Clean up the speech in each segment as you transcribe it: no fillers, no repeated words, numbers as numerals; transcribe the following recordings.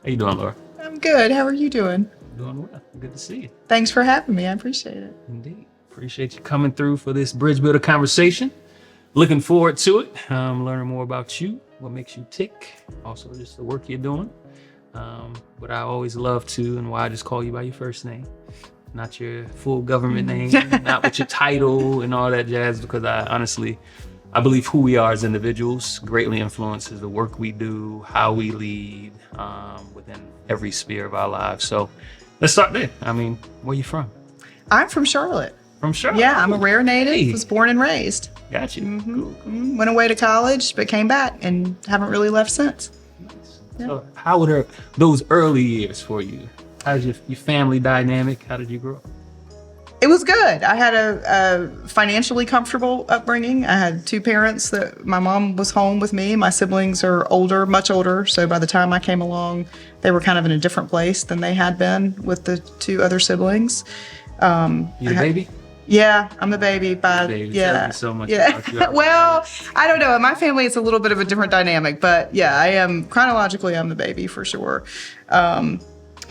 How you doing, Laura? I'm good. How are you doing? Doing well. Good to see you. Thanks for having me. I appreciate it. Indeed. Appreciate you coming through for this Bridge Builder conversation. Looking forward to it. Learning more about you, what makes you tick, also just the work you're doing. But I always love to, and why I just call you by your first name, not your full government name, not with your title and all that jazz, because I believe who we are as individuals greatly influences the work we do, how we lead within every sphere of our lives. So let's start there. I mean, where you from? I'm from Charlotte. From Charlotte? Yeah, I'm a rare native. Hey. Was born and raised. Got you. Cool. Went away to college, but came back and haven't really left since. Nice. Yeah. So how were those early years for you? How's your family dynamic? How did you grow up? It was good. I had a financially comfortable upbringing. I had two parents. My mom was home with me. My siblings are older, much older. So by the time I came along, they were kind of in a different place than they had been with the two other siblings. You the baby? Yeah, I'm the baby. Yeah. Thank you so much. Yeah. Well, I don't know. In my family, it's a little bit of a different dynamic, but yeah, I am chronologically, I'm the baby for sure.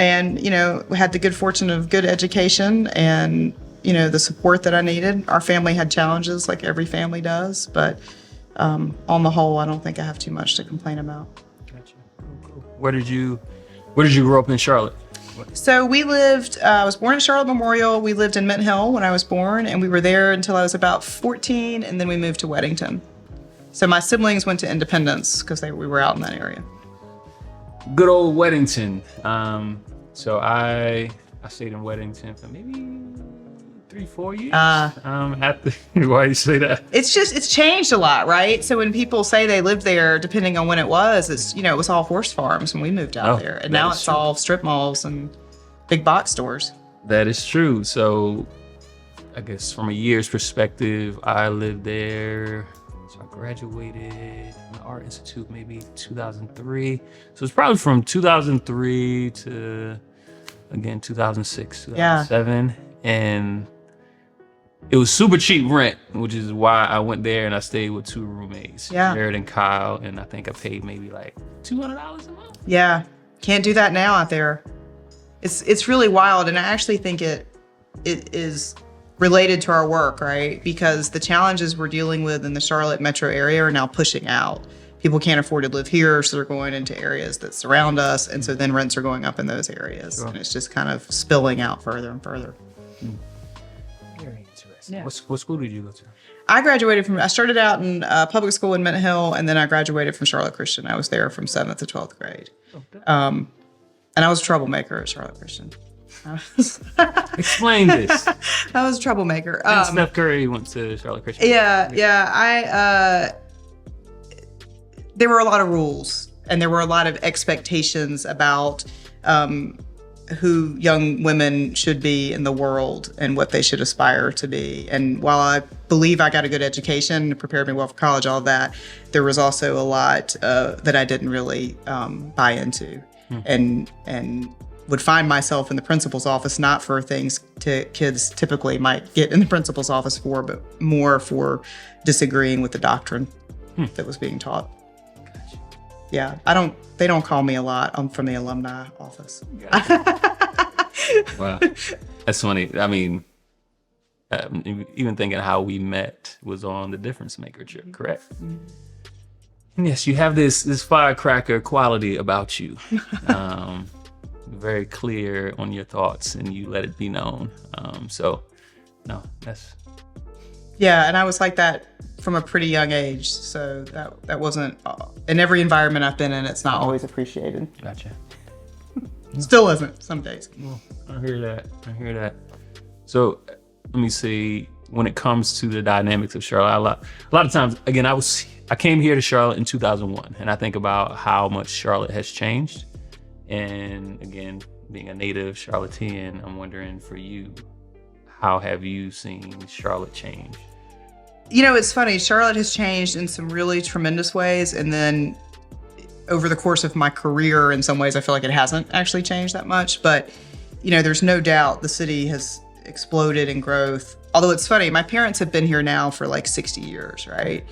And, we had the good fortune of good education and, the support that I needed. Our family had challenges like every family does, but on the whole, I don't think I have too much to complain about. Gotcha. Cool. Where did you grow up in Charlotte? So we lived, I was born at Charlotte Memorial. We lived in Mint Hill when I was born, and we were there until I was about 14, and then we moved to Weddington. So my siblings went to Independence because we were out in that area. Good old Weddington. So I stayed in Weddington for maybe 3-4 years. Why you say that? It's changed a lot, right? So when people say they lived there, depending on when it was, it was all horse farms when we moved out there, and now it's true. All strip malls and big box stores. That is true. So I guess from a year's perspective, I lived there. So I graduated from the Art Institute maybe 2003. So it's probably from 2003 to, again, 2006, 2007. Yeah. And it was super cheap rent, which is why I went there and I stayed with two roommates, Jared and Kyle. And I think I paid maybe like $200 a month. Yeah, can't do that now out there. It's really wild. And I actually think it is related to our work, right? Because the challenges we're dealing with in the Charlotte metro area are now pushing out. People can't afford to live here, so they're going into areas that surround us, and so then rents are going up in those areas. Sure. And it's just kind of spilling out further and further. Very interesting. Yeah. What school did you go to? I started out in public school in Mint Hill, and then I graduated from Charlotte Christian. I was there from 7th to 12th grade. And I was a troublemaker at Charlotte Christian. Explain this. I was a troublemaker. Steph Curry went to Charlotte Christian. Yeah. There were a lot of rules, and there were a lot of expectations about who young women should be in the world and what they should aspire to be. And while I believe I got a good education, prepared me well for college, all of that, there was also a lot that I didn't really buy into, and would find myself in the principal's office, not for things kids typically might get in the principal's office for, but more for disagreeing with the doctrine that was being taught. Gotcha. Yeah, they don't call me a lot. I'm from the alumni office. Wow, that's funny. I mean, even thinking how we met was on the Difference Maker trip, correct? And yes, you have this firecracker quality about you. Very clear on your thoughts, and you let it be known. Yeah, and I was like that from a pretty young age, so that wasn't in every environment I've been in. It's not always appreciated. Gotcha. Still isn't some days. Well, I hear that. So let me see. When it comes to the dynamics of Charlotte, a lot of times, again, I came here to Charlotte in 2001, and I think about how much Charlotte has changed. And again, being a native Charlottean, I'm wondering for you, how have you seen Charlotte change? It's funny. Charlotte has changed in some really tremendous ways. And then over the course of my career, in some ways, I feel like it hasn't actually changed that much. But, there's no doubt the city has exploded in growth. Although it's funny, my parents have been here now for like 60 years, right?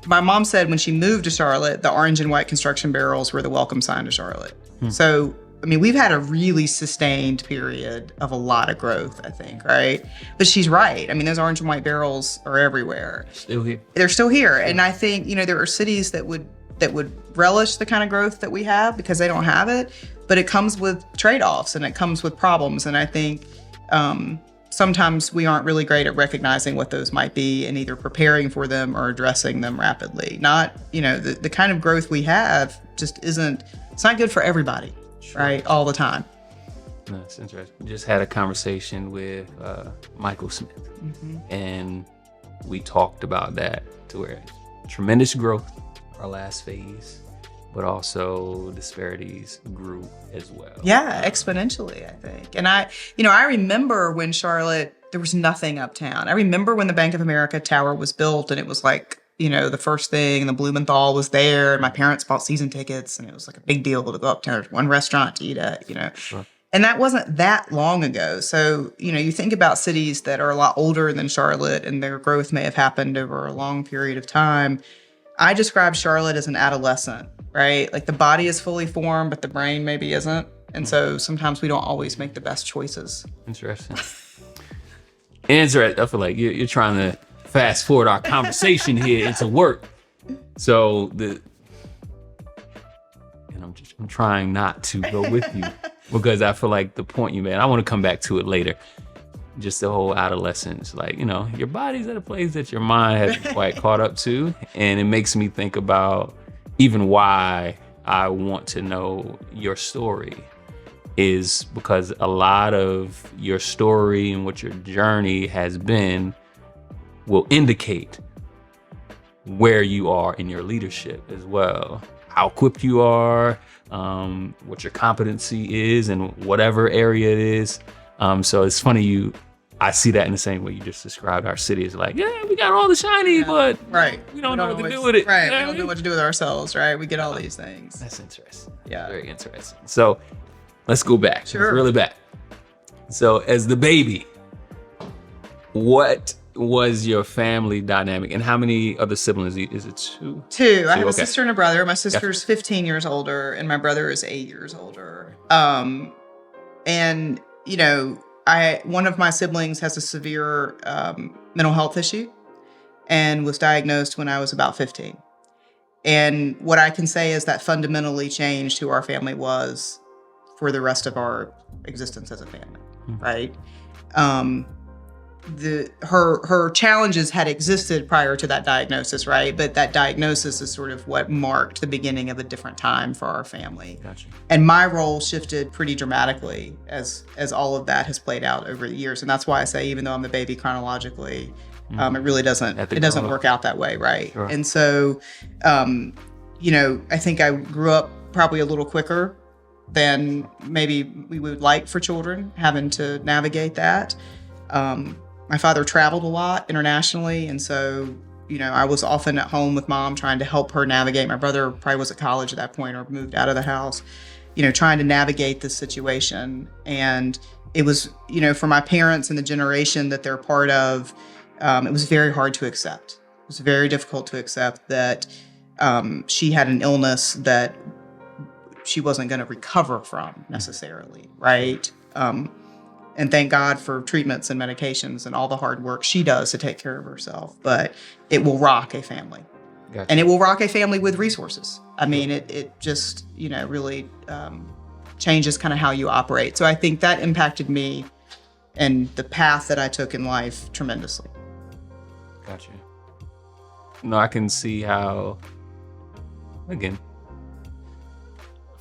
my mom said when she moved to Charlotte, the orange and white construction barrels were the welcome sign to Charlotte. So, I mean, we've had a really sustained period of a lot of growth, I think, right? But she's right. I mean, those orange and white barrels are everywhere. Still here. They're still here. And I think, there are cities that would relish the kind of growth that we have because they don't have it, but it comes with trade-offs and it comes with problems. And I think sometimes we aren't really great at recognizing what those might be and either preparing for them or addressing them rapidly. Not, the kind of growth we have just it's not good for everybody, right? All the time. No, that's interesting. Just had a conversation with Michael Smith, and we talked about that to where tremendous growth, our last phase, but also disparities grew as well. Yeah, exponentially, I think. And I remember when Charlotte, there was nothing uptown. I remember when the Bank of America Tower was built and it was like, the first thing, and the Blumenthal was there, and my parents bought season tickets, and it was like a big deal to go uptown to one restaurant to eat at, Sure. And that wasn't that long ago. So, you think about cities that are a lot older than Charlotte, and their growth may have happened over a long period of time. I describe Charlotte as an adolescent, right? Like the body is fully formed, but the brain maybe isn't. And so sometimes we don't always make the best choices. Interesting. I feel like you're trying to fast forward our conversation here into work. So I'm trying not to go with you because I feel like the point you made, I want to come back to it later. Just the whole adolescence, like, your body's at a place that your mind hasn't quite caught up to. And it makes me think about even why I want to know your story is because a lot of your story and what your journey has been will indicate where you are in your leadership as well, how equipped you are, what your competency is in whatever area it is. So it's funny I see that in the same way you just described our city. Is like, yeah, we got all the shiny, but we don't know what to do with it. Right, we don't know what to do with ourselves, right? We get all these things. That's interesting. Yeah. Very interesting. So let's go back. Sure. Let's really back. So as the baby, what was your family dynamic, and how many other siblings? Is it two? Two. I have a sister and a brother. My sister's 15 years older, and my brother is 8 years older. And one of my siblings has a severe mental health issue, and was diagnosed when I was about 15. And what I can say is that fundamentally changed who our family was for the rest of our existence as a family, right? Her challenges had existed prior to that diagnosis, right? But that diagnosis is sort of what marked the beginning of a different time for our family. Gotcha. And my role shifted pretty dramatically as all of that has played out over the years. And that's why I say, even though I'm the baby chronologically, it really doesn't work out that way, right? Sure. And so, I think I grew up probably a little quicker than maybe we would like for children, having to navigate that. My father traveled a lot internationally, and so, I was often at home with mom trying to help her navigate. My brother probably was at college at that point or moved out of the house, trying to navigate this situation. And it was, for my parents and the generation that they're part of, it was very hard to accept. It was very difficult to accept that she had an illness that she wasn't going to recover from necessarily, right? And thank God for treatments and medications and all the hard work she does to take care of herself. But it will rock a family. Gotcha. And it will rock a family with resources. I mean, it just, really changes kind of how you operate. So I think that impacted me and the path that I took in life tremendously. Gotcha. No, I can see how, again,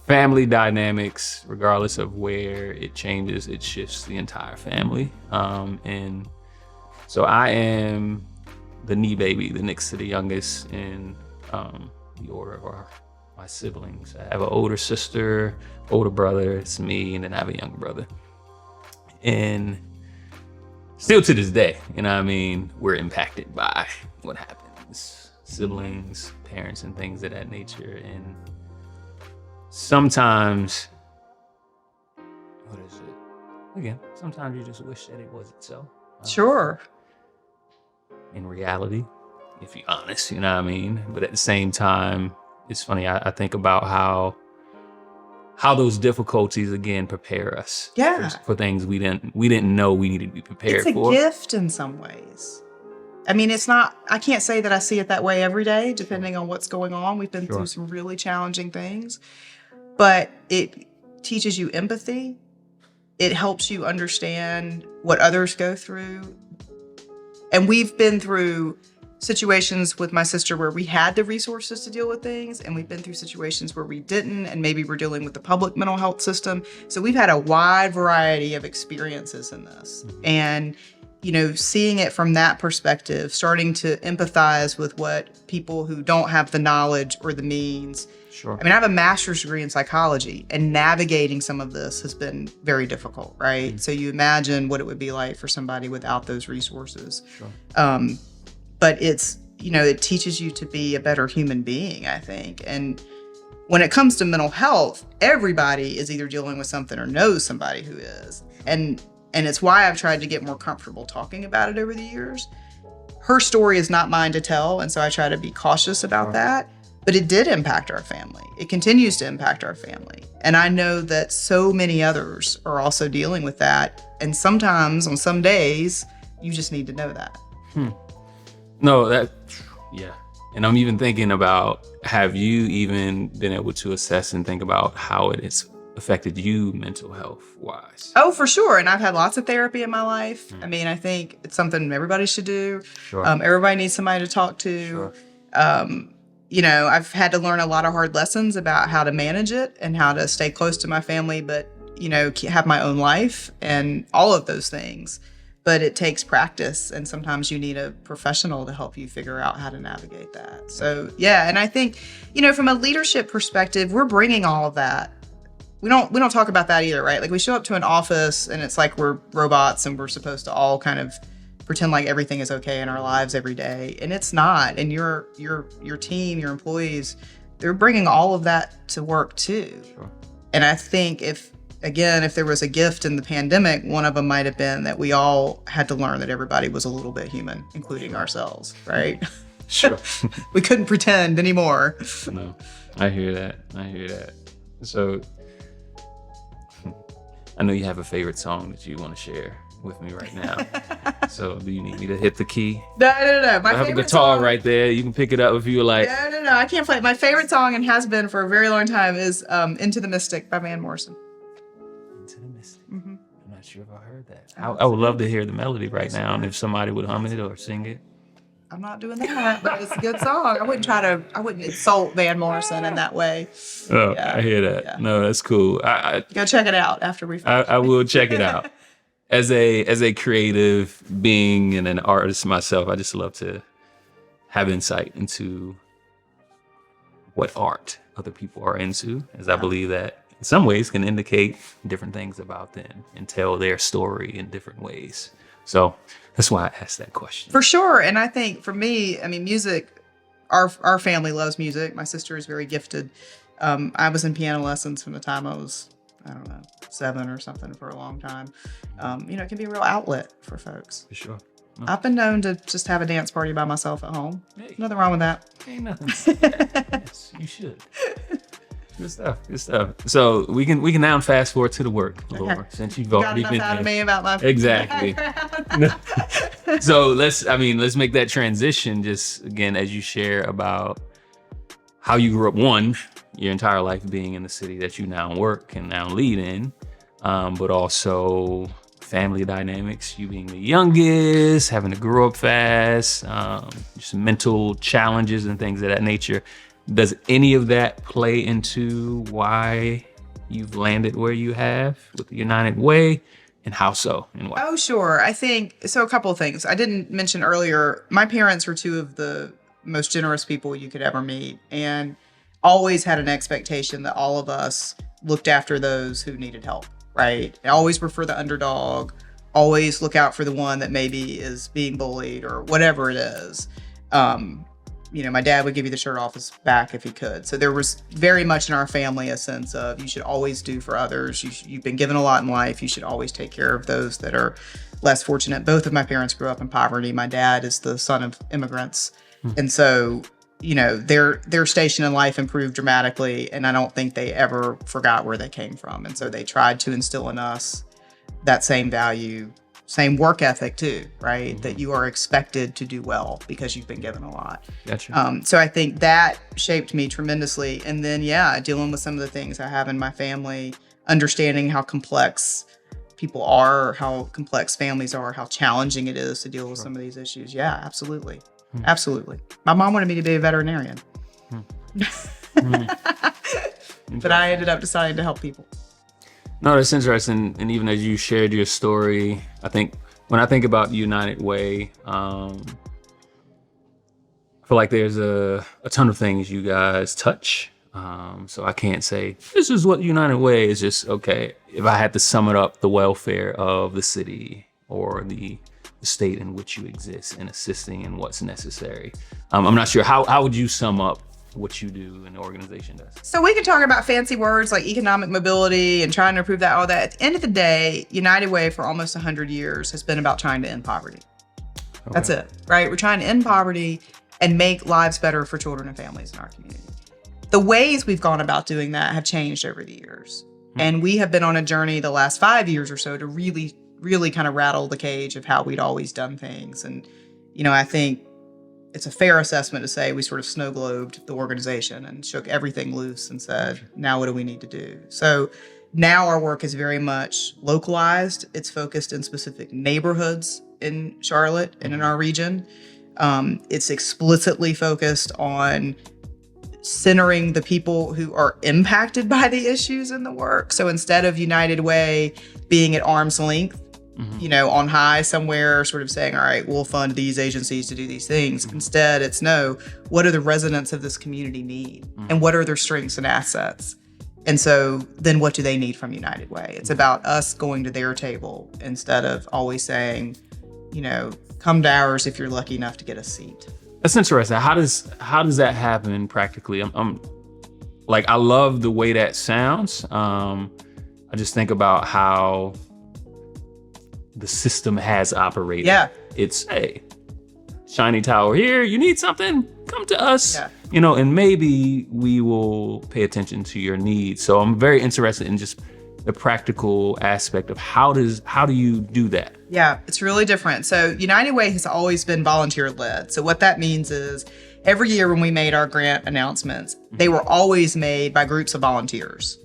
family dynamics, regardless of where it changes, it shifts the entire family. And so I am the knee baby, the next to the youngest in the order of my siblings. I have an older sister, older brother, it's me, and then I have a younger brother. And still to this day, we're impacted by what happens. Siblings, parents, and things of that nature. And sometimes, sometimes you just wish that it wasn't so. Sure. In reality, if you're honest, you know what I mean? But at the same time, it's funny, I think about how those difficulties again prepare us for things we didn't know we needed to be prepared for. It's a gift in some ways. I mean, it's not, I can't say that I see it that way every day, depending on what's going on. We've been through some really challenging things, but it teaches you empathy. It helps you understand what others go through. And we've been through situations with my sister where we had the resources to deal with things, and we've been through situations where we didn't, and maybe we're dealing with the public mental health system. So we've had a wide variety of experiences in this. And you know, seeing it from that perspective, starting to empathize with what people who don't have the knowledge or the means. Sure. I mean, I have a master's degree in psychology, and navigating some of this has been very difficult, right? So you imagine what it would be like for somebody without those resources. Sure. But it's, you know, it teaches you to be a better human being, I think. And when it comes to mental health, everybody is either dealing with something or knows somebody who is. And it's why I've tried to get more comfortable talking about it over the years. Her story is not mine to tell, and so I try to be cautious about that. But it did impact our family. It continues to impact our family. And I know that so many others are also dealing with that. And sometimes, on some days, you just need to know that. No, yeah. And I'm even thinking about, have you even been able to assess and think about how it has affected you mental health wise? Oh, for sure. And I've had lots of therapy in my life. I mean, I think it's something everybody should do. Sure. Everybody needs somebody to talk to. Sure. You know, I've had to learn a lot of hard lessons about how to manage it and how to stay close to my family, but, you know, have my own life and all of those things. But it takes practice, and sometimes you need a professional to help you figure out how to navigate that. So, yeah, and I think, you know, from a leadership perspective, we're bringing all of that. We don't talk about that either, right? Like, we show up to an office and it's like we're robots and we're supposed to all kind of pretend like everything is okay in our lives every day, and it's not. And your team, your employees, they're bringing all of that to work too. Sure. And I think if there was a gift in the pandemic, one of them might have been that we all had to learn that everybody was a little bit human, including ourselves, right? Sure. We couldn't pretend anymore. No, I hear that. So I know you have a favorite song that you want to share with me right now. So do you need me to hit the key? No. I have a guitar right there. You can pick it up if you like. No. I can't play. My favorite song, and has been for a very long time, is Into the Mystic by Van Morrison. Into the Mystic. Mm-hmm. I'm not sure if I heard that. I would love to hear the melody right now, and if somebody would hum it or sing it. I'm not doing that, but it's a good song. I wouldn't insult Van Morrison in that way. Oh, Yeah. I hear that. Yeah. No, that's cool. Go check it out after we finish. I will check it out. As a creative being and an artist myself, I just love to have insight into what art other people are into, as I believe that in some ways can indicate different things about them and tell their story in different ways. So that's why I asked that question. For sure. And I think for me, I mean, music, our family loves music. My sister is very gifted. I was in piano lessons from the time I was, 7 or something, for a long time. You know, it can be a real outlet for folks. For sure. No. I've been known to just have a dance party by myself at home. Hey. Nothing wrong with that. Ain't nothing. Yes, you should. Good stuff. So we can now fast forward to the work, Laura, since you've already got been enough out of there. me about my Exactly. background. So let's make that transition just again as you share about how you grew up, your entire life being in the city that you now work and now lead in, but also family dynamics, you being the youngest, having to grow up fast, just mental challenges and things of that nature. Does any of that play into why you've landed where you have with the United Way, and how so and why? Oh, sure. I think so. A couple of things. I didn't mention earlier, my parents were two of the most generous people you could ever meet, and always had an expectation that all of us looked after those who needed help, right? And always were for the underdog, always look out for the one that maybe is being bullied or whatever it is. You know, my dad would give you the shirt off his back if he could. So there was very much in our family a sense of you should always do for others. You've been given a lot in life. You should always take care of those that are less fortunate. Both of my parents grew up in poverty. My dad is the son of immigrants. And so, their station in life improved dramatically, and I don't think they ever forgot where they came from. And so they tried to instill in us that same value, same work ethic too, right? That you are expected to do well because you've been given a lot. Gotcha. So I think that shaped me tremendously. And then, dealing with some of the things I have in my family, understanding how complex people are, how complex families are, how challenging it is to deal with some of these issues. Yeah, absolutely. Absolutely. My mom wanted me to be a veterinarian. But I ended up deciding to help people. No, that's interesting. And even as you shared your story, I think when I think about United Way, I feel like there's a ton of things you guys touch. So I can't say this is what United Way is. Just okay. If I had to sum it up, the welfare of the city or the state in which you exist and assisting in what's necessary. I'm not sure how would you sum up what you do and the organization does? So we can talk about fancy words like economic mobility and trying to improve that, all that. At the end of the day, United Way for almost 100 years has been about trying to end poverty. Okay. That's it, right? We're trying to end poverty and make lives better for children and families in our community. The ways we've gone about doing that have changed over the years. And we have been on a journey the last 5 years or so to really, really kind of rattle the cage of how we'd always done things. And, I think it's a fair assessment to say we sort of snow globed the organization and shook everything loose and said, now what do we need to do? So now our work is very much localized. It's focused in specific neighborhoods in Charlotte and in our region. It's explicitly focused on centering the people who are impacted by the issues in the work. So instead of United Way being at arm's length, on high somewhere, sort of saying, all right, we'll fund these agencies to do these things. Instead, it's no, what do the residents of this community need? And what are their strengths and assets? And so then what do they need from United Way? It's about us going to their table instead of always saying, come to ours if you're lucky enough to get a seat. That's interesting. How does that happen practically? I'm like, I love the way that sounds. I just think about how the system has operated. Yeah. It's, hey, shiny tower here, you need something, come to us. Yeah. And maybe we will pay attention to your needs. So I'm very interested in just the practical aspect of how do you do that? Yeah, it's really different. So United Way has always been volunteer led. So what that means is every year when we made our grant announcements, they were always made by groups of volunteers.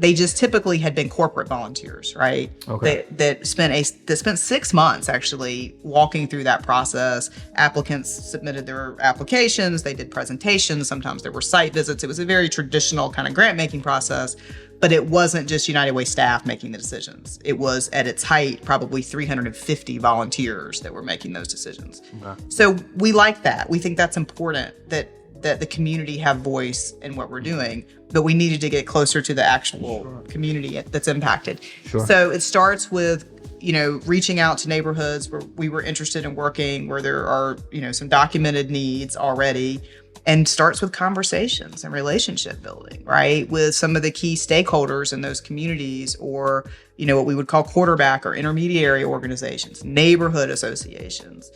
They just typically had been corporate volunteers, right? Okay. That spent 6 months actually walking through that process. Applicants submitted their applications, they did presentations, sometimes there were site visits. It was a very traditional kind of grant making process, but it wasn't just United Way staff making the decisions. It was at its height, probably 350 volunteers that were making those decisions. Okay. So we like that. We think that's important that the community have voice in what we're doing, but we needed to get closer to the actual community that's impacted. Sure. So it starts with, reaching out to neighborhoods where we were interested in working, where there are, some documented needs already, and starts with conversations and relationship building, right? With some of the key stakeholders in those communities, or, what we would call quarterback or intermediary organizations, neighborhood associations.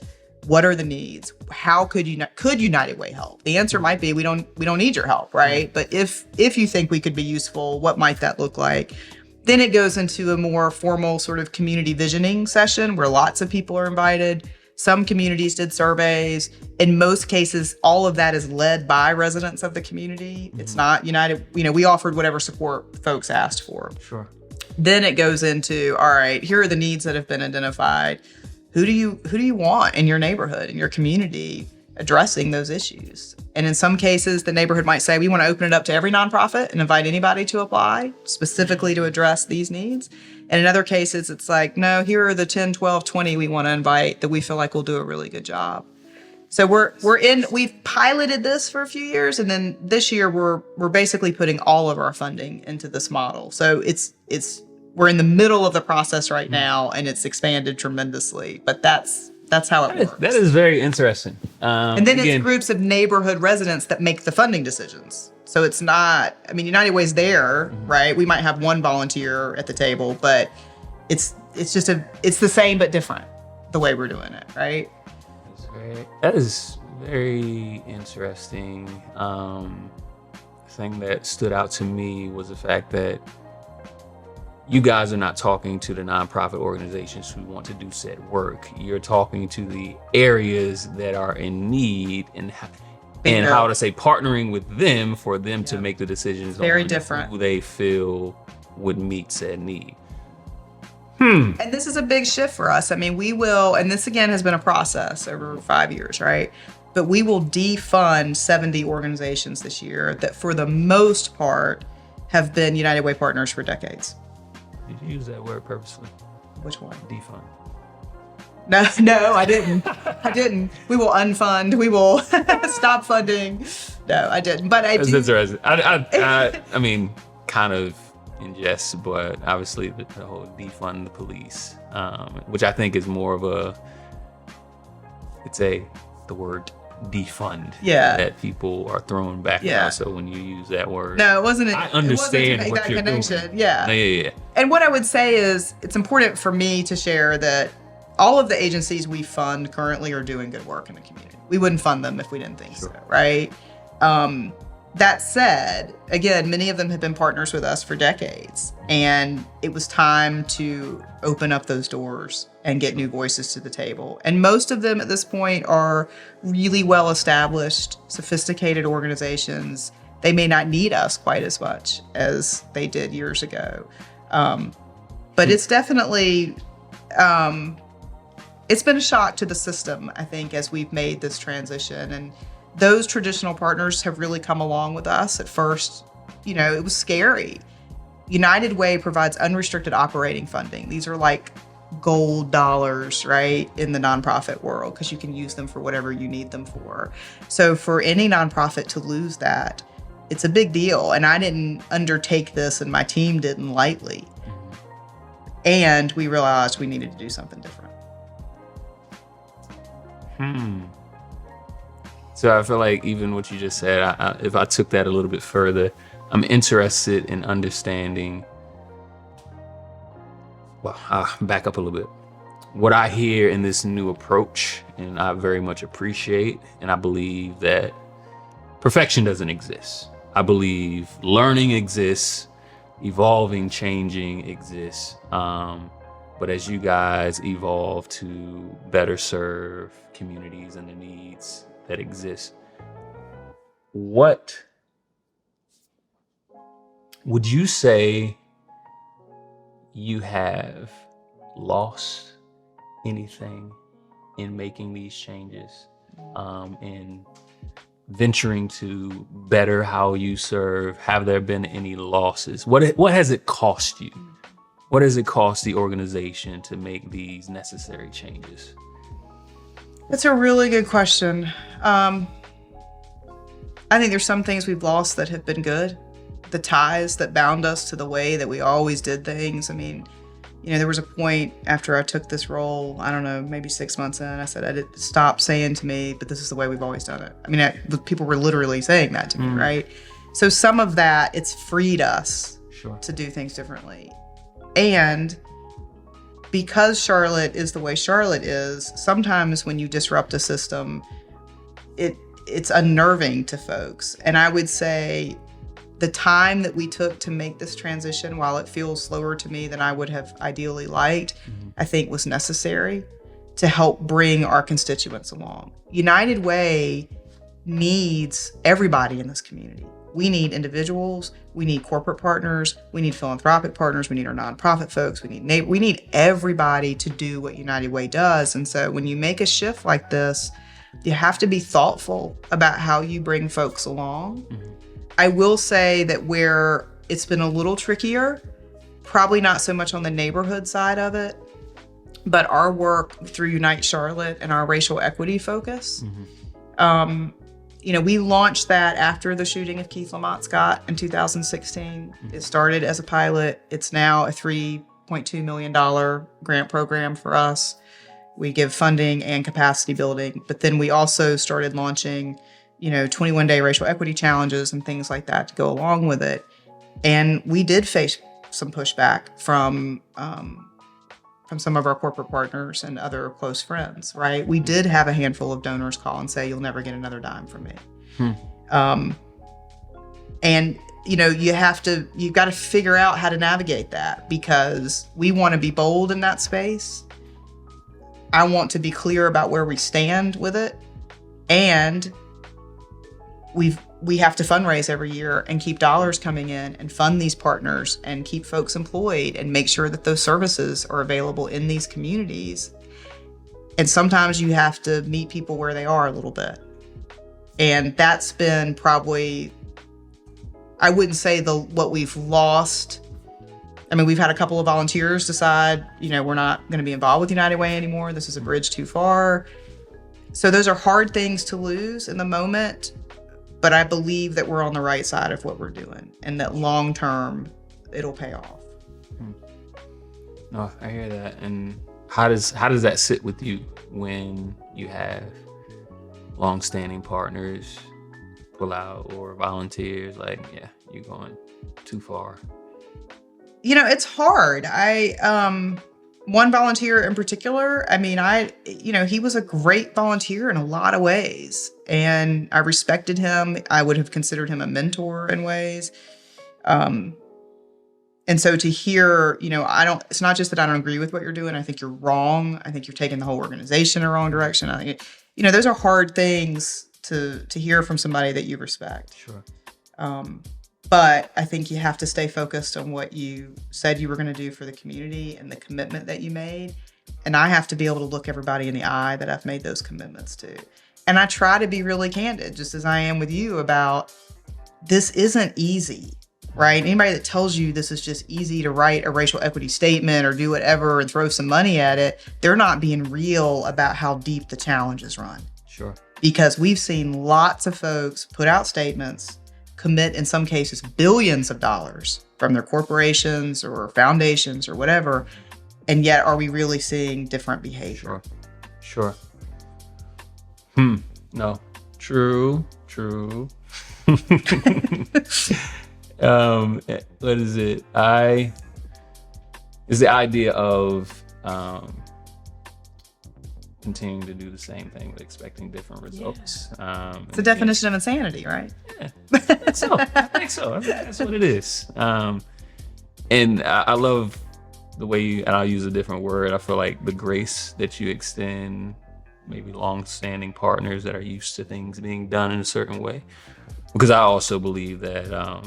What are the needs? How could United Way help? The answer might be we don't need your help, right? But if you think we could be useful, what might that look like? Then it goes into a more formal sort of community visioning session where lots of people are invited. Some communities did surveys. In most cases, all of that is led by residents of the community. Mm-hmm. It's not United, we offered whatever support folks asked for. Sure. Then it goes into, all right, here are the needs that have been identified. Who do you want in your neighborhood, in your community, addressing those issues? And in some cases, the neighborhood might say, we want to open it up to every nonprofit and invite anybody to apply specifically to address these needs. And in other cases, it's like, no, here are the 10, 12, 20 we want to invite that we feel like will do a really good job. So we've piloted this for a few years, and then this year we're basically putting all of our funding into this model. So we're in the middle of the process right now, and it's expanded tremendously. But that's how it works. That is very interesting. And then it's groups of neighborhood residents that make the funding decisions. So it's not, United Way's there, right? We might have one volunteer at the table, but it's the same but different the way we're doing it, right? That is Very interesting. Thing that stood out to me was the fact that you guys are not talking to the nonprofit organizations who want to do said work. You're talking to the areas that are in need and how to say partnering with them for them to make the decisions Very on different. who they feel would meet said need. And this is a big shift for us. I mean, we will, and this again has been a process over 5 years, right? But we will defund 70 organizations this year that for the most part have been United Way partners for decades. Did you use that word purposely? Which one? Defund. No, I didn't. I didn't. We will unfund. We will stop funding. No, I didn't. But I do. I mean, kind of in jest, but obviously the whole defund the police, which I think is more of the word defund that people are throwing back now. So when you use that word, no, it wasn't. I understand what you're doing. Yeah. And what I would say is, it's important for me to share that all of the agencies we fund currently are doing good work in the community. We wouldn't fund them if we didn't think so, right? That said, again, many of them have been partners with us for decades, and it was time to open up those doors and get new voices to the table. And most of them at this point are really well-established, sophisticated organizations. They may not need us quite as much as they did years ago. But it's definitely, it's been a shock to the system, I think, as we've made this transition. And those traditional partners have really come along with us. At first, it was scary. United Way provides unrestricted operating funding. These are like gold dollars, right, in the nonprofit world, because you can use them for whatever you need them for. So for any nonprofit to lose that, it's a big deal. And I didn't undertake this, and my team didn't lightly. And we realized we needed to do something different. So I feel like even what you just said, if I took that a little bit further, I'm interested in understanding, well, I'll back up a little bit. What I hear in this new approach, and I very much appreciate, and I believe that perfection doesn't exist. I believe learning exists, evolving, changing exists. But as you guys evolve to better serve communities and the needs that exist, what would you say you have lost anything in making these changes, in venturing to better how you serve? Have there been any losses? What has it cost you? What has it cost the organization to make these necessary changes? That's a really good question. I think there's some things we've lost that have been good. The ties that bound us to the way that we always did things. I mean, there was a point after I took this role, I don't know, maybe 6 months in, I said, stop saying to me, but this is the way we've always done it. I mean, people were literally saying that to me, right? So some of that, it's freed us to do things differently. And because Charlotte is the way Charlotte is, sometimes when you disrupt a system, it's unnerving to folks. And I would say the time that we took to make this transition, while it feels slower to me than I would have ideally liked, I think was necessary to help bring our constituents along. United Way needs everybody in this community. We need individuals, we need corporate partners, we need philanthropic partners, we need our nonprofit folks, we need everybody to do what United Way does. And so when you make a shift like this, you have to be thoughtful about how you bring folks along. I will say that where it's been a little trickier, probably not so much on the neighborhood side of it, but our work through Unite Charlotte and our racial equity focus. We launched that after the shooting of Keith Lamont Scott in 2016. It started as a pilot. It's now a $3.2 million grant program for us. We give funding and capacity building, but then we also started launching 21-day racial equity challenges and things like that to go along with it. And we did face some pushback from from some of our corporate partners and other close friends, right? We did have a handful of donors call and say, you'll never get another dime from me. And you got to figure out how to navigate that, because we want to be bold in that space. I want to be clear about where we stand with it. And we have to fundraise every year and keep dollars coming in and fund these partners and keep folks employed and make sure that those services are available in these communities. And sometimes you have to meet people where they are a little bit. And that's been probably, I wouldn't say what we've lost. I mean, we've had a couple of volunteers decide, we're not going to be involved with United Way anymore. This is a bridge too far. So those are hard things to lose in the moment, but I believe that we're on the right side of what we're doing and that long term, it'll pay off. No, I hear that. And how does that sit with you when you have long-standing partners pull out or volunteers like, yeah, you're going too far? It's hard. One volunteer in particular, he was a great volunteer in a lot of ways, and I respected him. I would have considered him a mentor in ways. And so to hear, it's not just that I don't agree with what you're doing. I think you're wrong. I think you're taking the whole organization in the wrong direction. I think, those are hard things to hear from somebody that you respect. Sure. But I think you have to stay focused on what you said you were going to do for the community and the commitment that you made. And I have to be able to look everybody in the eye that I've made those commitments to. And I try to be really candid, just as I am with you, about this isn't easy, right? Anybody that tells you this is just easy to write a racial equity statement or do whatever and throw some money at it, they're not being real about how deep the challenges run. Sure. Because we've seen lots of folks put out statements, commit, in some cases, billions of dollars from their corporations or foundations or whatever. And yet, are we really seeing different behavior? Sure. No. True. What is it? Is the idea of continuing to do the same thing but expecting different results. It's the definition of insanity, right? Yeah, I think so. I think that's what it is. And I love the way and I'll use a different word. I feel like the grace that you extend, maybe long-standing partners that are used to things being done in a certain way. Because I also believe that,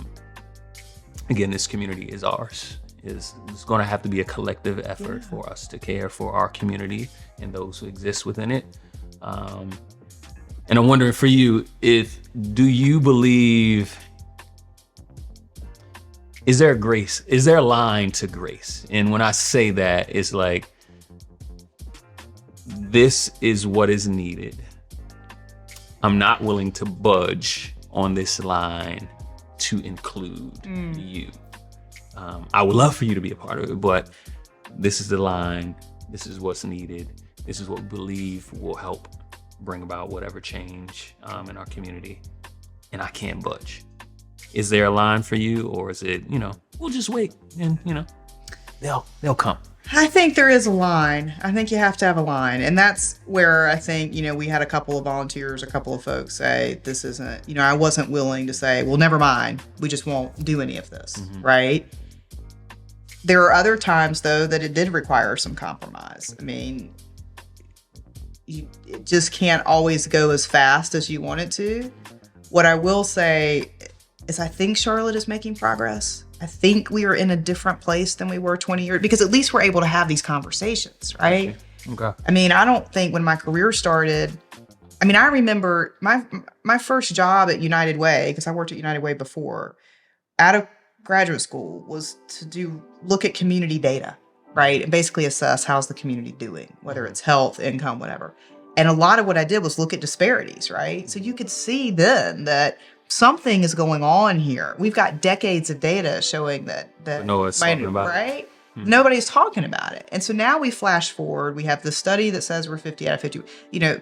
again, this community is ours. It's going to have to be a collective effort for us to care for our community and those who exist within it. And I'm wondering for you, do you believe, is there a grace? Is there a line to grace? And when I say that, it's like, this is what is needed. I'm not willing to budge on this line to include you. I would love for you to be a part of it, but this is the line. This is what's needed. This is what we believe will help bring about whatever change in our community. And I can't budge. Is there a line for you, or is it, we'll just wait and, they'll come? I think there is a line. I think you have to have a line. And that's where I think, we had a couple of volunteers, a couple of folks say, this isn't, I wasn't willing to say, well, never mind. We just won't do any of this, right? There are other times, though, that it did require some compromise. I mean, it just can't always go as fast as you want it to. What I will say is I think Charlotte is making progress. I think we are in a different place than we were 20 years, because at least we're able to have these conversations, right? Okay. I mean, I don't think when my career started, I remember my first job at United Way, because I worked at United Way before, out of graduate school, was to look at community data, right? And basically assess how's the community doing, whether it's health, income, whatever. And a lot of what I did was look at disparities, right? So you could see then that something is going on here. We've got decades of data showing that no one's talking about right? Nobody's talking about it. And so now we flash forward. We have the study that says we're 50 out of 50.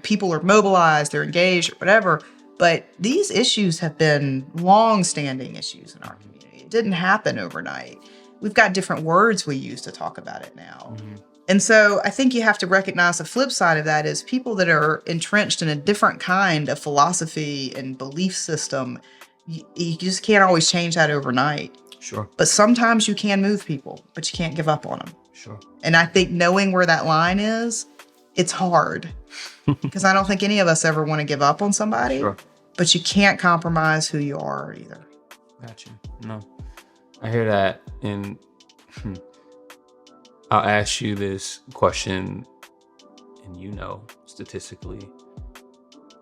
People are mobilized, they're engaged, or whatever. But these issues have been long-standing issues in our community. It didn't happen overnight. We've got different words we use to talk about it now. And so I think you have to recognize the flip side of that is people that are entrenched in a different kind of philosophy and belief system. You just can't always change that overnight. Sure. But sometimes you can move people, but you can't give up on them. Sure. And I think knowing where that line is, it's hard because I don't think any of us ever want to give up on somebody. Sure. But you can't compromise who you are either. Gotcha. No, I hear that. And I'll ask you this question, and statistically,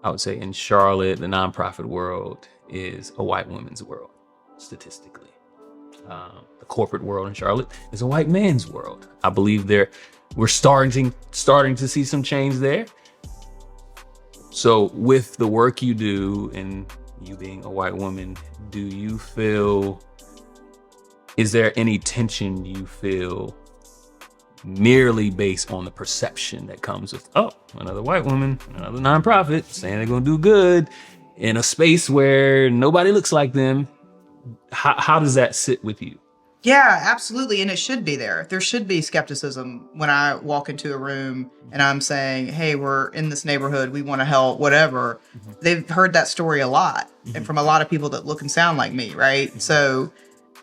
I would say in Charlotte, the nonprofit world is a white woman's world, statistically. The corporate world in Charlotte is a white man's world. I believe we're starting to see some change there. So with the work you do and you being a white woman, do you feel, is there any tension you feel merely based on the perception that comes with, oh, another white woman, another nonprofit saying they're going to do good in a space where nobody looks like them? How does that sit with you? Yeah, absolutely. And it should be there. There should be skepticism when I walk into a room and I'm saying, hey, we're in this neighborhood, we want to help, whatever. Mm-hmm. They've heard that story a lot and from a lot of people that look and sound like me, right? So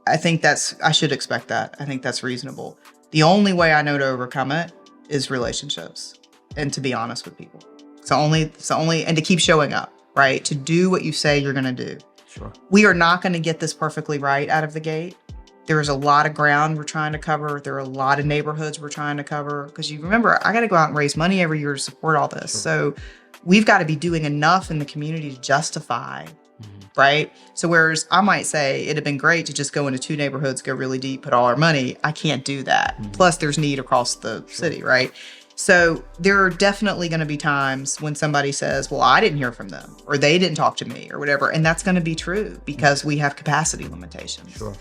I think I should expect that. I think that's reasonable. The only way I know to overcome it is relationships and to be honest with people. It's only, and to keep showing up, right? To do what you say you're going to do. Sure. We are not going to get this perfectly right out of the gate. There is a lot of ground we're trying to cover. There are a lot of neighborhoods we're trying to cover. Because you remember, I got to go out and raise money every year to support all this. Sure. So we've got to be doing enough in the community to justify, right? So whereas I might say it'd have been great to just go into 2 neighborhoods, go really deep, put all our money, I can't do that. Plus there's need across the city, right? So there are definitely going to be times when somebody says, well, I didn't hear from them or they didn't talk to me or whatever. And that's going to be true because we have capacity limitations. Sure.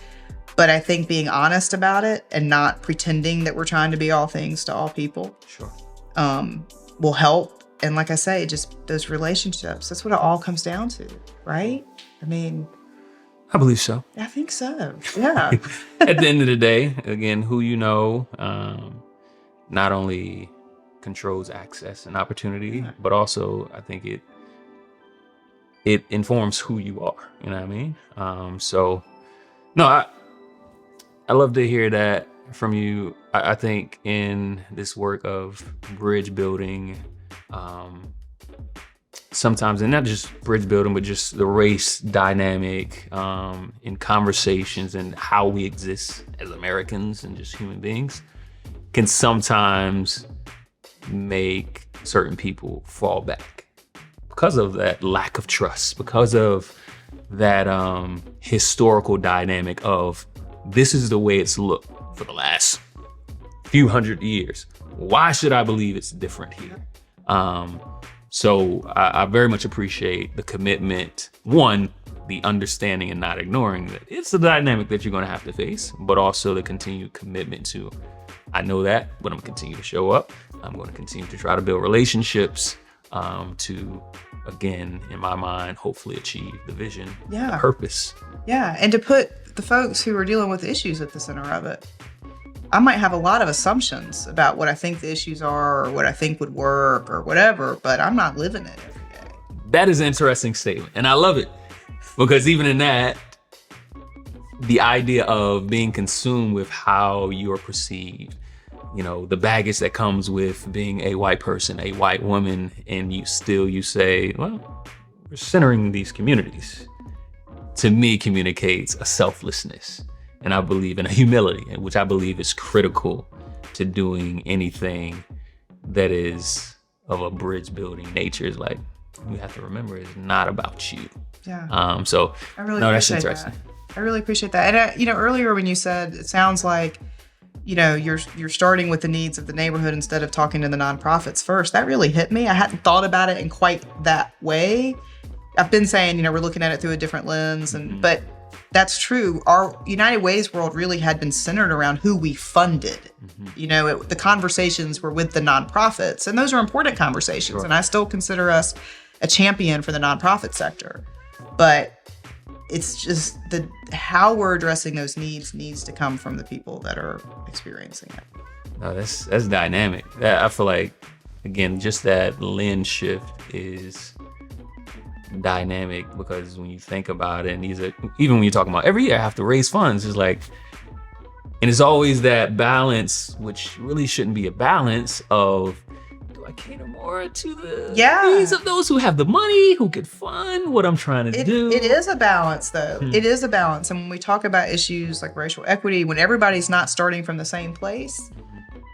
But I think being honest about it and not pretending that we're trying to be all things to all people sure. Will help. And like I say, just those relationships, that's what it all comes down to, right? I mean, I believe so. I think so. Yeah. At the end of the day, again, who you know, not only controls access and opportunity, but also I think it informs who you are. You know what I mean? So no, I love to hear that from you. I think in this work of bridge building, sometimes, and not just bridge building, but just the race dynamic in conversations and how we exist as Americans and just human beings can sometimes make certain people fall back because of that lack of trust, because of that historical dynamic of this is the way it's looked for the last few hundred years. Why should I believe it's different here? So I very much appreciate the commitment, one, the understanding and not ignoring that it's the dynamic that you're going to have to face, but also the continued commitment to, I know that, but I'm going to continue to show up. I'm going to continue to try to build relationships to, again, in my mind, hopefully achieve the vision, the purpose. Yeah, and to put the folks who are dealing with issues at the center of it. I might have a lot of assumptions about what I think the issues are or what I think would work or whatever, but I'm not living it every day. That is an interesting statement, and I love it because even in that, the idea of being consumed with how you are perceived, you know, the baggage that comes with being a white person, a white woman, and you say, well, we're centering these communities, to me communicates a selflessness. And I believe in a humility, which I believe is critical to doing anything that is of a bridge building nature. Is like, you have to remember it's not about you. Yeah. So I really that's appreciate interesting. That. I really appreciate that. And earlier when you said, it sounds like, you're starting with the needs of the neighborhood instead of talking to the nonprofits first. That really hit me. I hadn't thought about it in quite that way. I've been saying, we're looking at it through a different lens, but that's true. Our United Way's world really had been centered around who we funded. The conversations were with the nonprofits, and those are important conversations. Sure. And I still consider us a champion for the nonprofit sector. But it's just how we're addressing those needs to come from the people that are experiencing it. No, that's dynamic. I feel like, again, just that lens shift is dynamic, because when you think about it, and these are, even when you're talking about every year I have to raise funds, it's like, and it's always that balance, which really shouldn't be a balance of, do I cater more to the needs of those who have the money, who could fund what I'm trying to do? It is a balance, though. It is a balance. And when we talk about issues like racial equity, when everybody's not starting from the same place,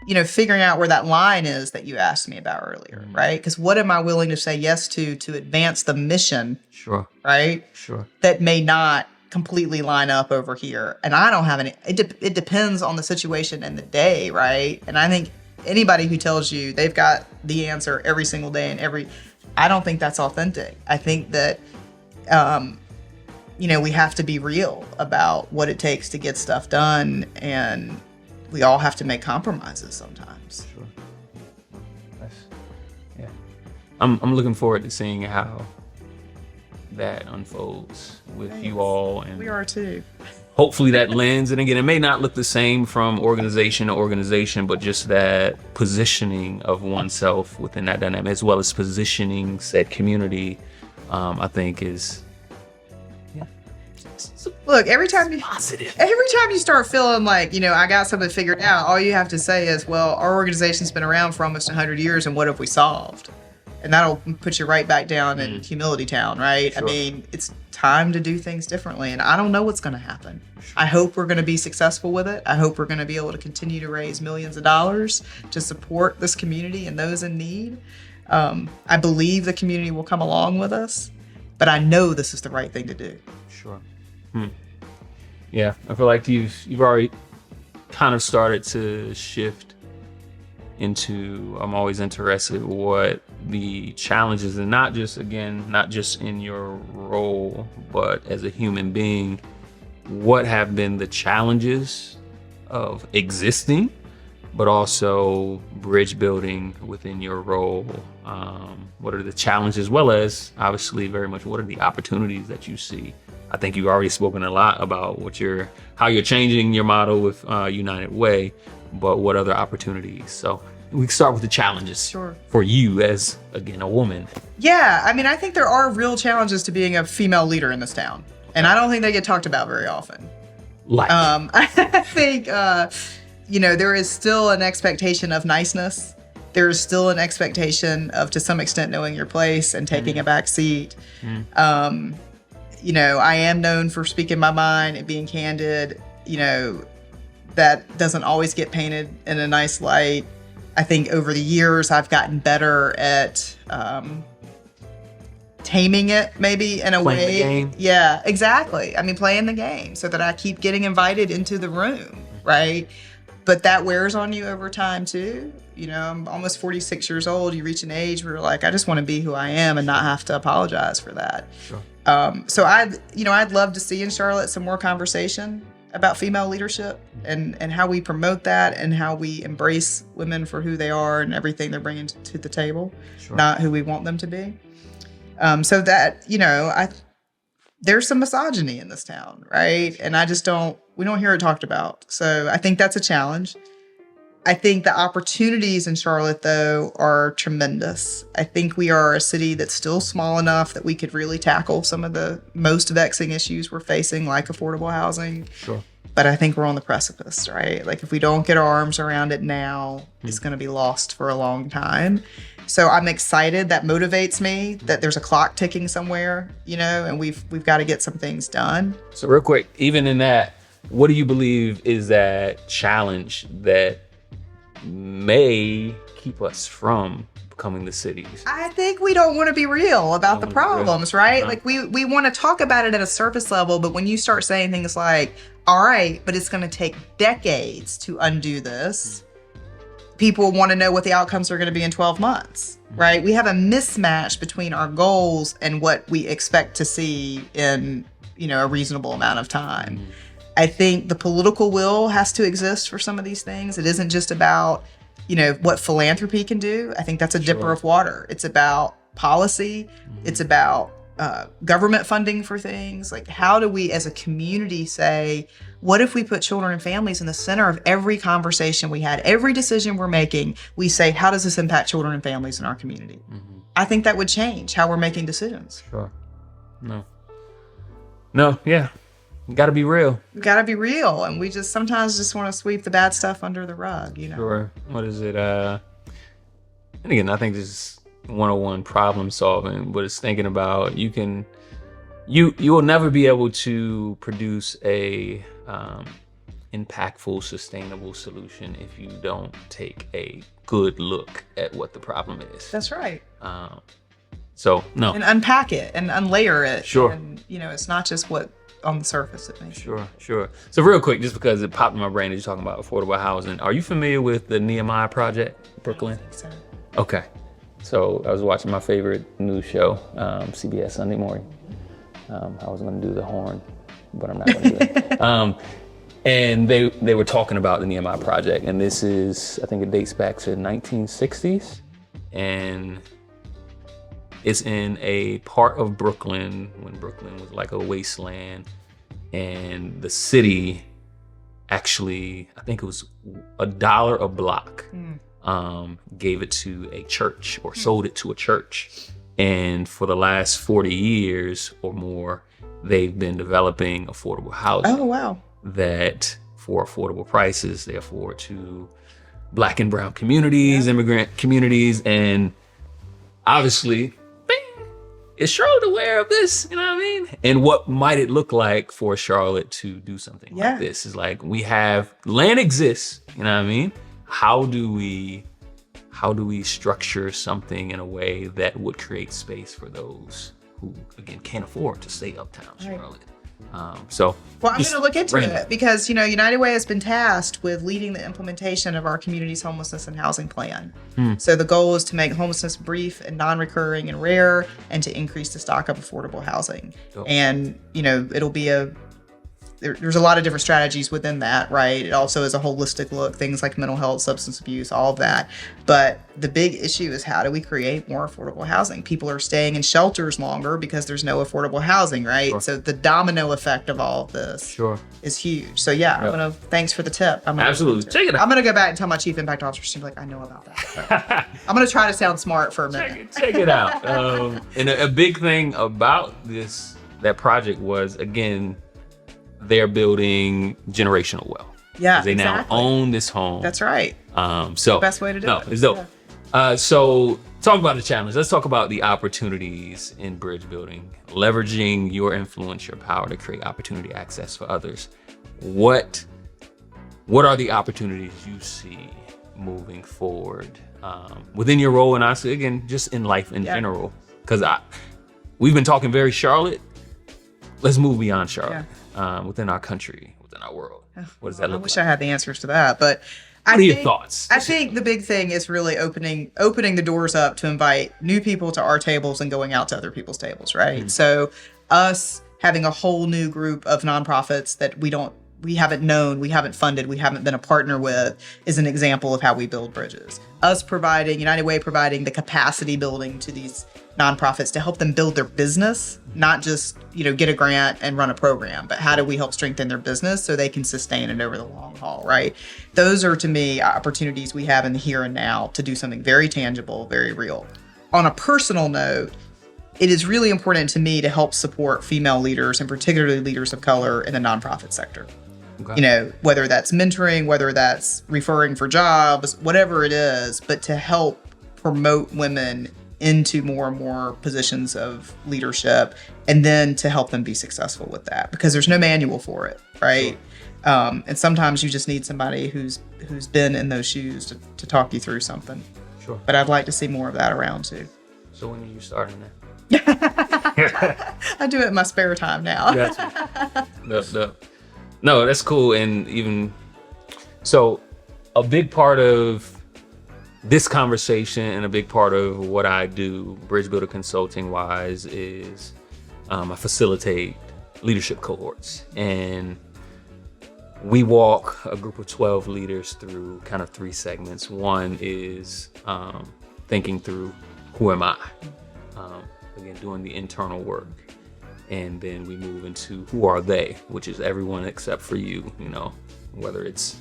you know, figuring out where that line is that you asked me about earlier, right? Because what am I willing to say yes to advance the mission? Sure. Right? Sure. That may not completely line up over here. And I don't have any, it depends on the situation and the day, right? And I think anybody who tells you they've got the answer every single day and I don't think that's authentic. I think that, you know, we have to be real about what it takes to get stuff done, and we all have to make compromises sometimes. Sure. Yeah. I'm looking forward to seeing how that unfolds with you all, and we are too. Hopefully that lens, and again, it may not look the same from organization to organization, but just that positioning of oneself within that dynamic, as well as positioning said community, I think is, look, every time you start feeling like, you know, I got something figured out, all you have to say is, well, our organization's been around for almost 100 years, and what have we solved? And that'll put you right back down in humility town, right? Sure. I mean, it's time to do things differently, and I don't know what's going to happen. Sure. I hope we're going to be successful with it. I hope we're going to be able to continue to raise millions of dollars to support this community and those in need. I believe the community will come along with us, but I know this is the right thing to do. Sure. Yeah, I feel like you've already kind of started to shift into, I'm always interested in what the challenges, and not just in your role, but as a human being, what have been the challenges of existing, but also bridge building within your role. What are the challenges, as well as obviously very much what are the opportunities that you see? I think you've already spoken a lot about how you're changing your model with United Way, but what other opportunities? So we can start with the challenges. Sure. For you as, again, a woman. Yeah, I mean, I think there are real challenges to being a female leader in this town, and I don't think they get talked about very often. I think, you know, there is still an expectation of niceness. There is still an expectation of, to some extent, knowing your place and taking a back seat. You know, I am known for speaking my mind and being candid. You know, that doesn't always get painted in a nice light. I think over the years, I've gotten better at taming it, maybe, in a way. The game. Yeah, exactly. I mean, playing the game so that I keep getting invited into the room, right? But that wears on you over time, too. You know, I'm almost 46 years old. You reach an age where you're like, I just want to be who I am and not have to apologize for that. Sure. So I'd love to see in Charlotte some more conversation about female leadership and how we promote that and how we embrace women for who they are and everything they're bringing to the table, not who we want them to be. So that, you know, there's some misogyny in this town, right? And we don't hear it talked about. So I think that's a challenge. I think the opportunities in Charlotte, though, are tremendous. I think we are a city that's still small enough that we could really tackle some of the most vexing issues we're facing, like affordable housing. Sure. But I think we're on the precipice, right? Like, if we don't get our arms around it now, it's going to be lost for a long time. So I'm excited. That motivates me, that there's a clock ticking somewhere, you know, and we've got to get some things done. So real quick, even in that, what do you believe is that challenge that may keep us from becoming the cities? I think we don't want to be real about the problems, right? No. Like we want to talk about it at a surface level, but when you start saying things like, all right, but it's going to take decades to undo this, people want to know what the outcomes are going to be in 12 months, right? We have a mismatch between our goals and what we expect to see in, you know, a reasonable amount of time. I think the political will has to exist for some of these things. It isn't just about, you know, what philanthropy can do. I think that's a dipper of water. It's about policy. It's about government funding for things. Like, how do we as a community say, what if we put children and families in the center of every conversation we had, every decision we're making, we say, how does this impact children and families in our community? Mm-hmm. I think that would change how we're making decisions. Sure. No, yeah. You got to be real. We got to be real. And we just sometimes just want to sweep the bad stuff under the rug, you know? Sure. What is it? And again, I think this is 101 problem solving, but it's thinking about you will never be able to produce a impactful, sustainable solution if you don't take a good look at what the problem is. That's right. So no. And unpack it and unlayer it. Sure. And it's not just what on the surface it makes. Sure. So real quick, just because it popped in my brain as you're talking about affordable housing, are you familiar with the Nehemiah Project, Brooklyn? I think so. Okay. So I was watching my favorite news show, CBS Sunday Morning. I was going to do the horn, but I'm not going to do it. And they were talking about the Nehemiah Project, and this is, I think it dates back to the 1960s, and it's in a part of Brooklyn when Brooklyn was like a wasteland, and the city actually, I think it was $1 a block, gave it to a church or sold it to a church. And for the last 40 years or more, they've been developing affordable housing. Oh, wow. That for affordable prices, they afford to Black and brown communities, immigrant communities, and obviously, is Charlotte aware of this? You know what I mean? And what might it look like for Charlotte to do something like this? Is like, we have land exists, you know what I mean? How do we structure something in a way that would create space for those who, again, can't afford to stay uptown Charlotte? Well, I'm going to look into it because, United Way has been tasked with leading the implementation of our community's homelessness and housing plan. So the goal is to make homelessness brief and non-recurring and rare, and to increase the stock of affordable housing. And, it'll be there's a lot of different strategies within that, right? It also is a holistic look, things like mental health, substance abuse, all of that. But the big issue is, how do we create more affordable housing? People are staying in shelters longer because there's no affordable housing, right? Sure. So the domino effect of all of this is huge. So thanks for the tip. Absolutely. Check it out. I'm going to go back and tell my chief impact officer, she's like, I know about that. So I'm going to try to sound smart for a minute. Check it out. And a big thing about that project was, again, they're building generational wealth. Yeah, they now own this home. That's right. So best way to do it. It's dope. Yeah. So talk about the challenge. Let's talk about the opportunities in bridge building, leveraging your influence, your power to create opportunity access for others. What are the opportunities you see moving forward within your role, and honestly, again, just in life in general? Because we've been talking very Charlotte. Let's move beyond Charlotte. Within our country, within our world. What does that look like? I wish I had the answers to that, but what are your thoughts? I think the big thing is really opening the doors up to invite new people to our tables and going out to other people's tables, right? Mm-hmm. So us having a whole new group of nonprofits that we haven't known, we haven't funded, we haven't been a partner with, is an example of how we build bridges. Us United Way providing the capacity building to these nonprofits to help them build their business, not just, get a grant and run a program, but how do we help strengthen their business so they can sustain it over the long haul, right? Those are, to me, opportunities we have in the here and now to do something very tangible, very real. On a personal note, it is really important to me to help support female leaders, and particularly leaders of color in the nonprofit sector. Okay. Whether that's mentoring, whether that's referring for jobs, whatever it is, but to help promote women into more and more positions of leadership, and then to help them be successful with that, because there's no manual for it, right? Sure. And sometimes you just need somebody who's been in those shoes to talk you through something. Sure. But I'd like to see more of that around too. So when are you starting that? I do it in my spare time now. No, that's cool. And even so, a big part of this conversation and a big part of what I do, Bridge Builder Consulting wise, is I facilitate leadership cohorts. And we walk a group of 12 leaders through kind of 3 segments. One is thinking through, who am I? again, doing the internal work. And then we move into who are they, which is everyone except for you, you know, whether it's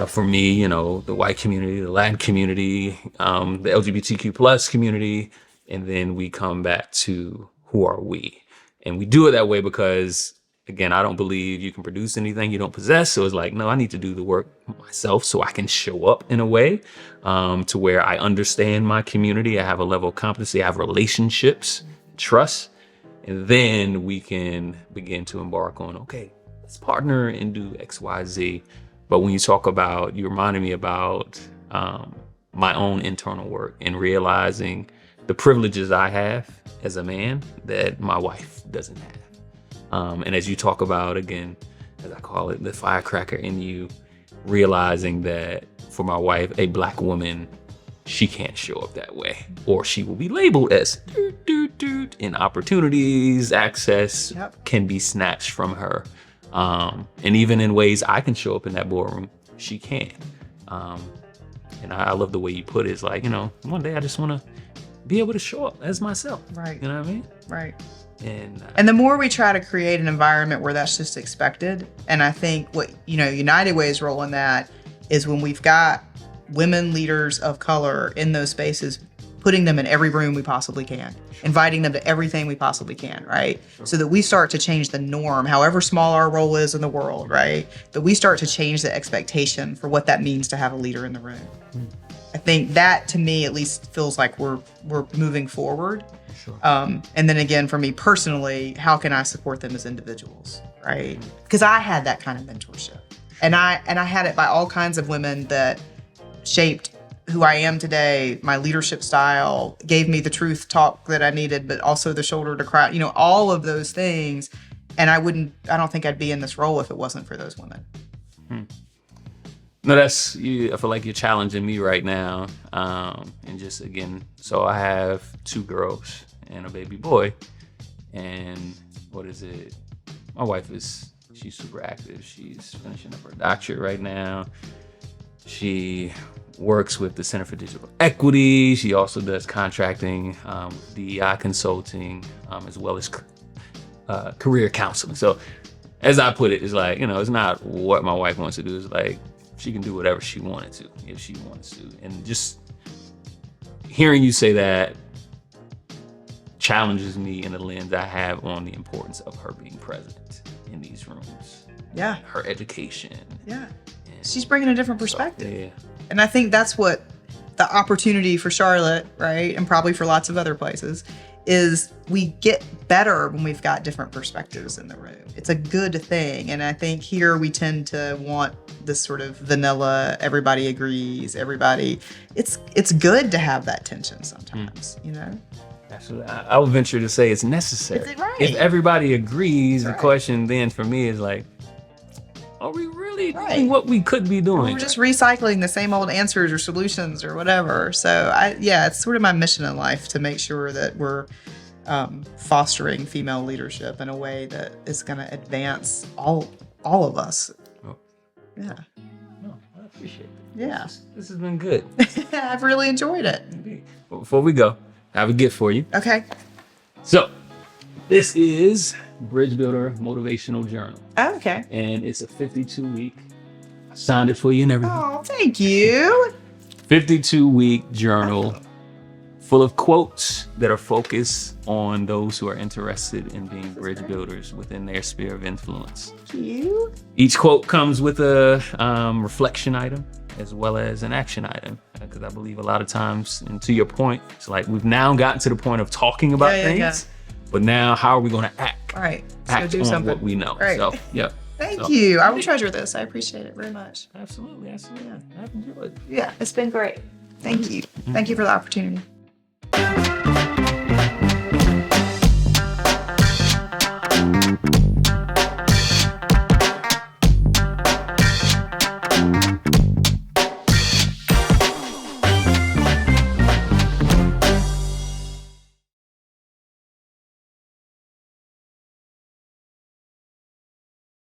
for me, you know, the white community, the Latin community, the LGBTQ plus community. And then we come back to who are we? And we do it that way because, again, I don't believe you can produce anything you don't possess. So it's like, no, I need to do the work myself so I can show up in a way to where I understand my community. I have a level of competency. I have relationships, trust. And then we can begin to embark on, okay, let's partner and do X, Y, Z. But when you talk about, you reminded me about my own internal work and realizing the privileges I have as a man that my wife doesn't have. And as you talk about, again, as I call it, the firecracker in you, realizing that for my wife, a Black woman, she can't show up that way, or she will be labeled as and opportunities, access can be snatched from her. And even in ways I can show up in that boardroom, she can't. And I love the way you put it. It's like, you know, one day I just want to be able to show up as myself. Right. You know what I mean? Right. And the more we try to create an environment where that's just expected, and I think what, you know, United Way's role in that is when we've got women leaders of color in those spaces, putting them in every room we possibly can, inviting them to everything we possibly can, right? So that we start to change the norm, however small our role is in the world, right? That we start to change the expectation for what that means to have a leader in the room. I think that, to me, at least feels like we're moving forward. Sure. And then again, for me personally, how can I support them as individuals, right? Because I had that kind of mentorship, and I had it by all kinds of women that shaped who I am today, my leadership style, gave me the truth talk that I needed, but also the shoulder to cry, you know, all of those things. And I don't think I'd be in this role if it wasn't for those women. No, I feel like you're challenging me right now. And just, again, so I have 2 girls and a baby boy. And my wife she's super active. She's finishing up her doctorate right now. She works with the Center for Digital Equity. She also does contracting, DEI consulting, as well as career counseling. So as I put it, it's like, you know, it's not what my wife wants to do. It's like she can do whatever she wanted to, if she wants to. And just hearing you say that challenges me in the lens I have on the importance of her being present in these rooms. Yeah. Her education. Yeah. She's bringing a different perspective. So, yeah. And I think that's what the opportunity for Charlotte, right, and probably for lots of other places, is we get better when we've got different perspectives in the room. It's a good thing. And I think here we tend to want this sort of vanilla, everybody agrees, it's good to have that tension sometimes, you know? Absolutely. I would venture to say it's necessary. Is it right? If everybody agrees, Right. The question then for me is like, are we really Right. doing what we could be doing? We're just recycling the same old answers or solutions or whatever. So it's sort of my mission in life to make sure that we're fostering female leadership in a way that is going to advance all of us. Oh. Yeah. No, I appreciate it. Yeah. This has been good. I've really enjoyed it. Indeed. But before we go, I have a gift for you. Okay. So this is Bridge Builder Motivational Journal. Oh, okay. And it's a 52-week. I signed it for you and everything. Oh, thank you. 52-week journal full of quotes that are focused on those who are interested in being bridge builders within their sphere of influence. Thank you. Each quote comes with a reflection item as well as an action item. Because I believe a lot of times, and to your point, it's like we've now gotten to the point of talking about things, but now how are we going to act? All right. Act do on something. what we know. Right. So, yeah. Thank you. I will treasure this. I appreciate it very much. Absolutely. I've enjoyed it. Yeah, it's been great. Thank you. Thank you for the opportunity.